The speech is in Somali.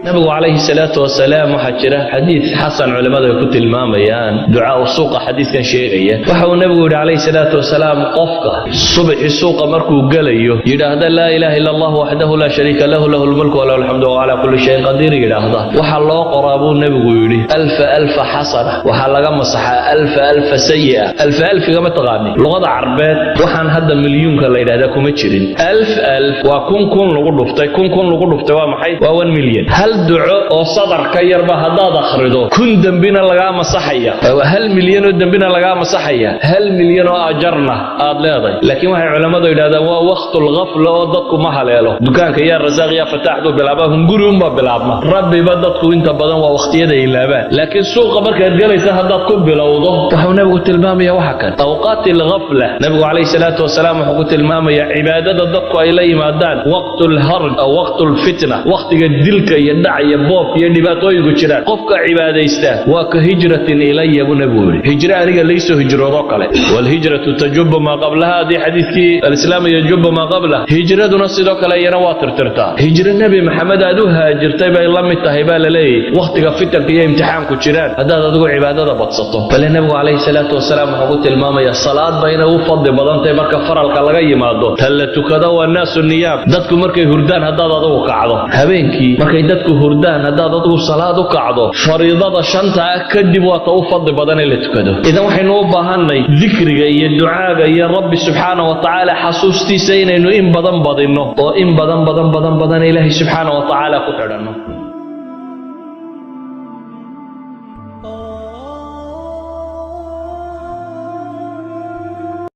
nabigu calayhi salaatu wasalaam waxaa jira xadiid xasan culimadu ay ku tilmaamayaan ducaa suuqa xadiidkan sheegaya waxa uu nabigu yidhi calayhi salaatu wasalaam qofka subaxii suuqa markuu galayo yidhaahda laa ilaaha illa allah waxdahu laa shariika lahu lahu lmulku walahu alxamdu wa calaa kulli shayin qadiir yidhaahda waxaa loo qoraa buu nabigu yidhi alfa xasana waxaa laga masaxaa alfa sayi'a alfiga ma taqaani luqada carbeed waxaan hadda milyuunka la yidhahdaa kuma jirin alf waa kun lagu dhuftay lagu dhuftay waa maxay waa 1 milyan hal duco oo sadar ka yarba hadaad akhrido kun dambina laga masaxaya waa 1 milyan oo dambina laga masaxaya 1 milyan oo ajarna aad leedahay laakiin waxay culimadu yiraahdaan waa waqtul ghafla oo dadku ma haleelo dukaanka yaa rasaaq yaa fataahdu bilaabahum guriga bilaabma rabbi dadku inta badan waa waqtiyada ilaabaan laakiin suuqa markaad galaysa hadaad ku bilowdo waxa nabigu tilmaamaya waxa kan awqaatil ghafla nabigu calayhi salaatu wasalaam wuxuu ku tilmaamaya cibaadada dadku ay la yimaadaan waqtul harj aw waqtul fitna waqtiga dilka iyo dhacaya boobka iyo dhibaatooyinku jiraan qofka cibaadaysta waa ka hijratin ilayya bu nabigu yiri hijra aniga leeyso hijrado kale wal hijratu tajubbu ma qablaha di xadiiskii al-islaam yajubbu ma qablaha hijraduna sidoo kale yana waa tirtirtaa hijra nabi maxamed aad u haajirtay bay la mid tahay baa la leeyahay waqtiga fitanka iyo imtixaanku jiraan hadaad adigu cibaadada badsato bal nabigu calayhi salaatu wasalaam wuxuu tilmaamaya salaad bayna u fadli badantay marka faralka laga yimaado tala tukada waa naasu niyaam dadku markay hurdaan hadaad adigu kacdo habeenkii markay dadku hurdaan hadaad adigu salaad u kacdo fariidada shanta kadib waa ta u fadli badan in la tukado idan waxaynu u baahanay dhikriga iyo ducaaga iyo rabbi subhanahu wa ta'ala xasuustiisa inaynu in badan badino oo in badan ilaahay subhanahu wa ta'ala ku xidhano